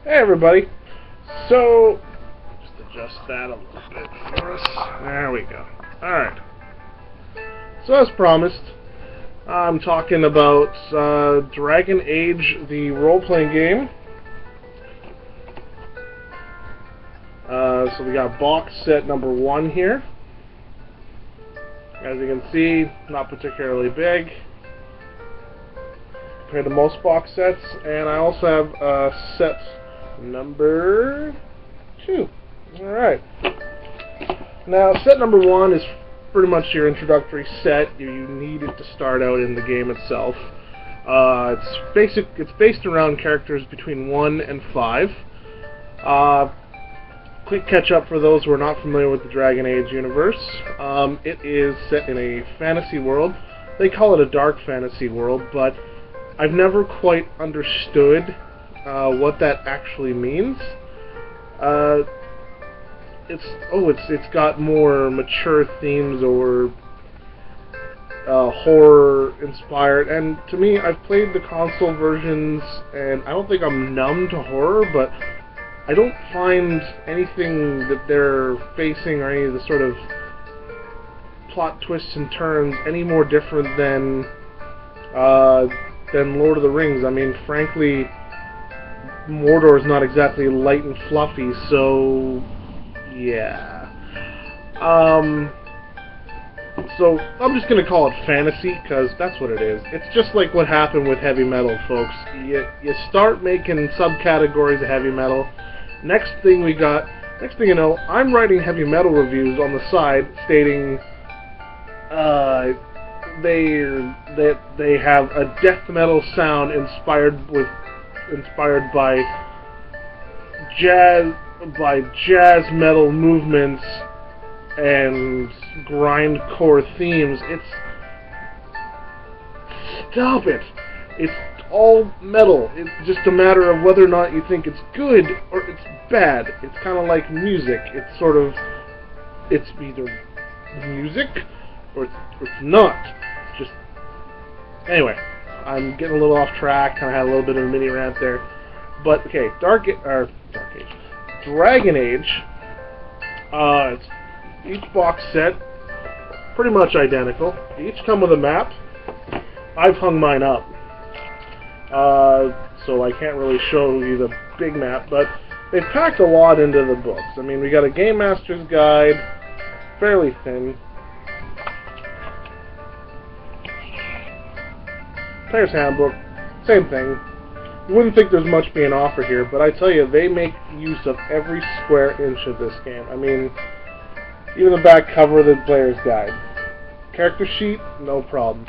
Hey everybody. So, just adjust that a little bit for us. There we go. Alright. So as promised, I'm talking about Dragon Age, the role-playing game. So we got box set number 1 here. As you can see, not particularly big compared to most box sets. And I also have set number 2. Alright. Now, set number 1 is pretty much your introductory set. You need it to start out in the game itself. It's based around characters between 1 and 5. Quick catch up for those who are not familiar with the Dragon Age universe. It is set in a fantasy world. They call it a dark fantasy world, but I've never quite understood what that actually means. It's got more mature themes or horror inspired, and to me, I've played the console versions, and I don't think I'm numb to horror, but I don't find anything that they're facing or any of the sort of plot twists and turns any more different than Lord of the Rings. I mean, frankly, Mordor is not exactly light and fluffy, so yeah. So I'm just gonna call it fantasy, because that's what it is. It's just like what happened with heavy metal, folks. You start making subcategories of heavy metal. Next thing you know, I'm writing heavy metal reviews on the side stating they have a death metal sound inspired by jazz metal movements and grindcore themes. Stop it! It's all metal. It's just a matter of whether or not you think it's good or it's bad. It's kind of like music. It's either music or it's not. It's just... Anyway, I'm getting a little off track. Kind of had a little bit of a mini rant there. But, okay, Dragon Age. It's each box set, pretty much identical. They each come with a map. I've hung mine up, so I can't really show you the big map, but they've packed a lot into the books. I mean, we got a Game Master's Guide, fairly thin. Player's Handbook, same thing. You wouldn't think there's much being offered here, but I tell you, they make use of every square inch of this game. I mean, even the back cover of the Player's Guide. Character sheet, no problem.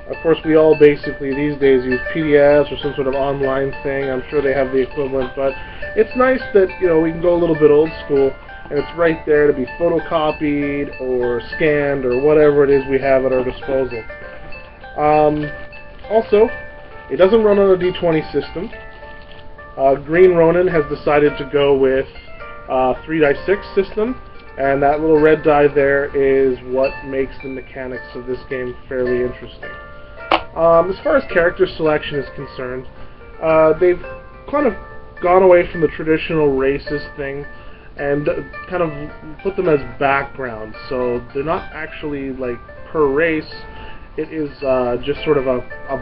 Of course, we all basically these days use PDFs or some sort of online thing. I'm sure they have the equivalent, but it's nice that, you know, we can go a little bit old school, and it's right there to be photocopied or scanned or whatever it is we have at our disposal. Also, it doesn't run on a D20 system. Green Ronin has decided to go with 3x6 system, and that little red die there is what makes the mechanics of this game fairly interesting. As far as character selection is concerned, they've kind of gone away from the traditional races thing and kind of put them as backgrounds, so they're not actually like per race. It is just sort of a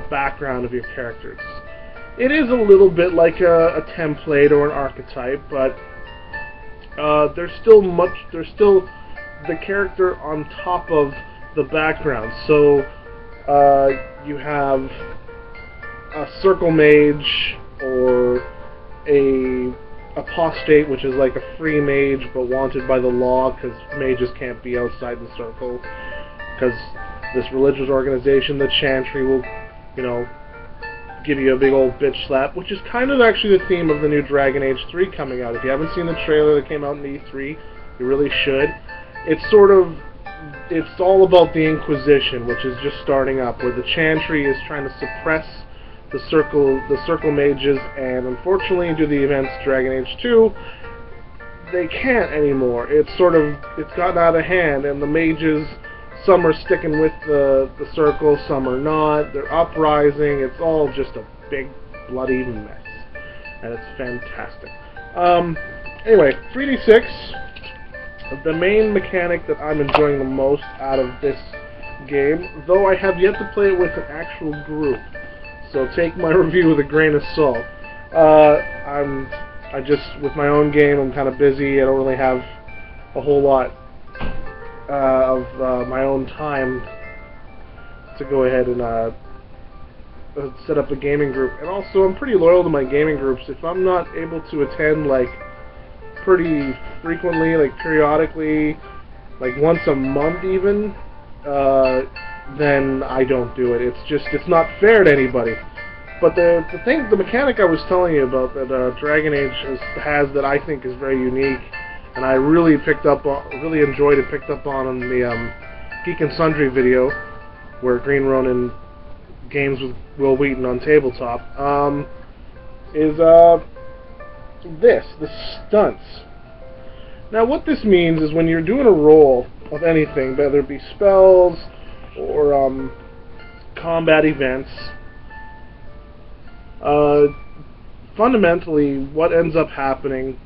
background of your characters. It is a little bit like a template or an archetype, but there's still the character on top of the background. So you have a circle mage or a apostate, which is like a free mage but wanted by the law because mages can't be outside the circle, because this religious organization, the Chantry, will, you know, give you a big old bitch slap, which is kind of actually the theme of the new Dragon Age 3 coming out. If you haven't seen the trailer that came out in E3, you really should. It's all about the Inquisition, which is just starting up, where the Chantry is trying to suppress the circle mages, and unfortunately, due to the events of Dragon Age 2, they can't anymore. It's gotten out of hand, and the mages, some are sticking with the circle, some are not. They're uprising. It's all just a big bloody mess. and it's fantastic. Anyway, 3d6, the main mechanic that I'm enjoying the most out of this game, though I have yet to play it with an actual group, so take my review with a grain of salt. I just, with my own game, I'm kind of busy. I don't really have a whole lot of my own time to go ahead and set up a gaming group. And also, I'm pretty loyal to my gaming groups. If I'm not able to attend, like, pretty frequently, like, periodically, like, once a month even, then I don't do it. It's not fair to anybody. But the mechanic I was telling you about that Dragon Age has that I think is very unique, and I really enjoyed it, picked up on the Geek and Sundry video, where Green Ronin games with Will Wheaton on tabletop, is the stunts. Now, what this means is when you're doing a roll of anything, whether it be spells or combat events, fundamentally, what ends up happening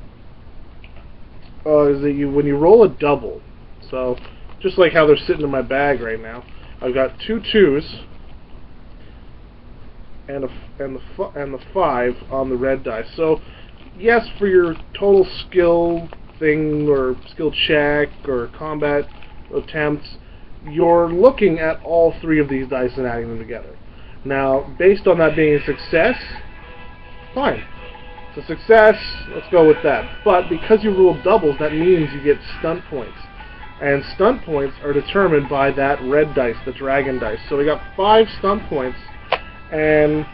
is that when you roll a double, so just like how they're sitting in my bag right now, I've got 2 2s and the 5 on the red dice. So yes, for your total skill thing or skill check or combat attempts, you're looking at all 3 of these dice and adding them together. Now, based on that being a success, fine. It's a success, let's go with that. But because you roll doubles, that means you get stunt points. And stunt points are determined by that red dice, the dragon dice. So we got 5 stunt points, and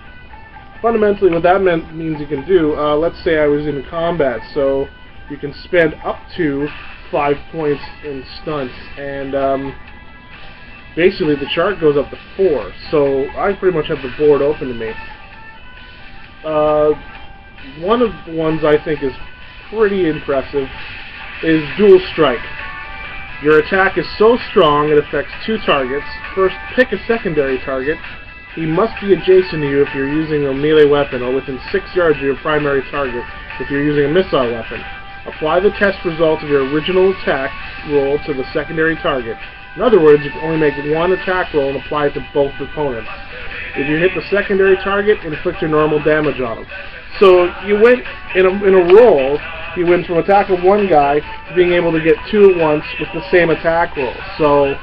fundamentally what that means you can do, let's say I was in combat, so you can spend up to 5 points in stunts, and basically the chart goes up to 4, so I pretty much have the board open to me. One of the ones I think is pretty impressive is Dual Strike. Your attack is so strong it affects 2 targets. First, pick a secondary target. He must be adjacent to you if you're using a melee weapon, or within 6 yards of your primary target if you're using a missile weapon. Apply the test result of your original attack roll to the secondary target. In other words, you can only make 1 attack roll and apply it to both opponents. If you hit the secondary target, inflict your normal damage on them. So you went in a roll. You went from attacking 1 guy to being able to get 2 at once with the same attack roll. So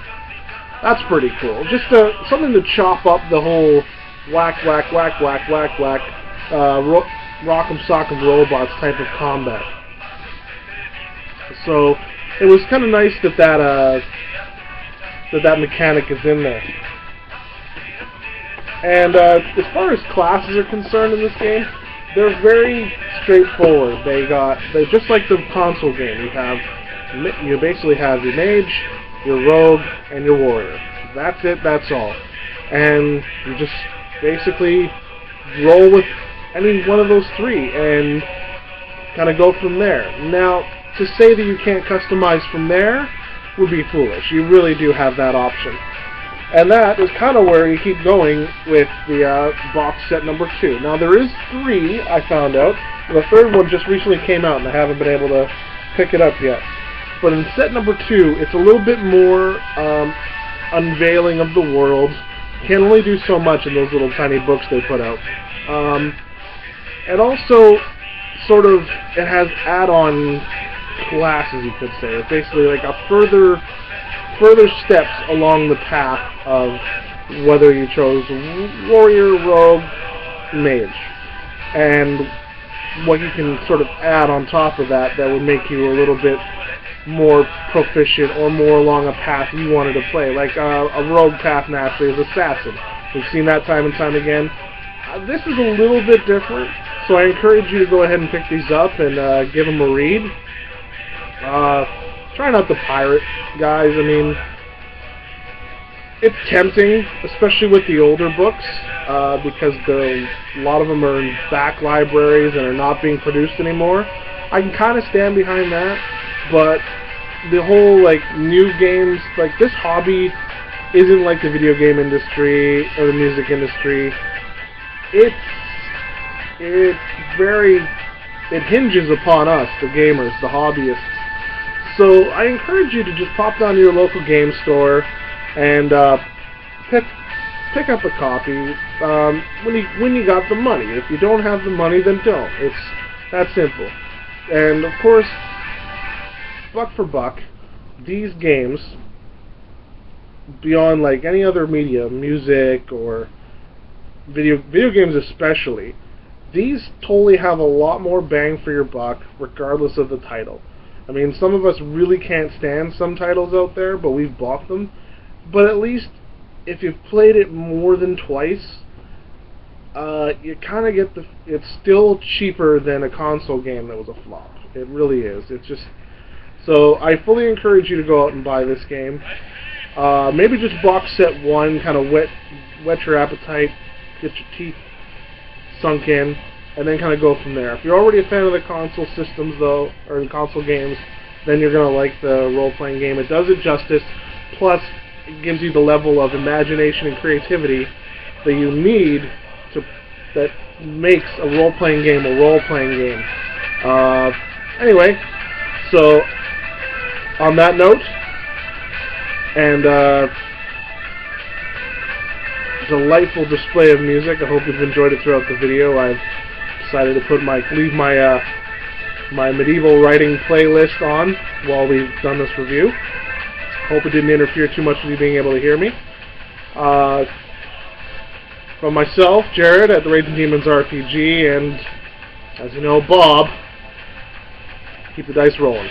that's pretty cool. Just something to chop up the whole whack, whack, whack, whack, whack, whack, rock'em sock'em robots type of combat. So it was kind of nice that that mechanic is in there. And as far as classes are concerned in this game, they're very straightforward. They just like the console game. You basically have your mage, your rogue, and your warrior. That's it. That's all. And you just basically roll with any one of those 3 and kind of go from there. Now, to say that you can't customize from there would be foolish. You really do have that option. And that is kind of where you keep going with the box set number 2. Now, there is 3, I found out. The 3rd one just recently came out, and I haven't been able to pick it up yet. But in set number 2, it's a little bit more unveiling of the world. Can only do so much in those little tiny books they put out. And also, sort of, it has add-on classes, you could say. It's basically like a further steps along the path of whether you chose warrior, rogue, mage, and what you can sort of add on top of that would make you a little bit more proficient or more along a path you wanted to play. Like a rogue path naturally is assassin. We've seen that time and time again. This is a little bit different, so I encourage you to go ahead and pick these up and give them a read. Try not to pirate, guys. I mean, it's tempting, especially with the older books, because a lot of them are in back libraries and are not being produced anymore. I can kind of stand behind that, but the whole, like, new games, like, this hobby isn't like the video game industry or the music industry. it hinges upon us, the gamers, the hobbyists. So I encourage you to just pop down to your local game store and pick up a copy when you got the money. If you don't have the money, then don't. It's that simple. And of course, buck for buck, these games, beyond like any other media, music or video games especially, these totally have a lot more bang for your buck regardless of the title. I mean, some of us really can't stand some titles out there, but we've bought them. But at least if you've played it more than twice, you kind of get it's still cheaper than a console game that was a flop. It really is. It's just, so I fully encourage you to go out and buy this game. Maybe just box set one, kind of whet your appetite, get your teeth sunk in, and then kind of go from there. If you're already a fan of the console systems, though, or the console games, then you're going to like the role-playing game. It does it justice, plus it gives you the level of imagination and creativity that you need that makes a role-playing game a role-playing game. Anyway, so on that note, and delightful display of music. I hope you've enjoyed it throughout the video. I've decided to leave my my medieval writing playlist on while we've done this review. Hope it didn't interfere too much with you being able to hear me. From myself, Jared, at the Raging Demons RPG, and as you know, Bob, keep the dice rolling.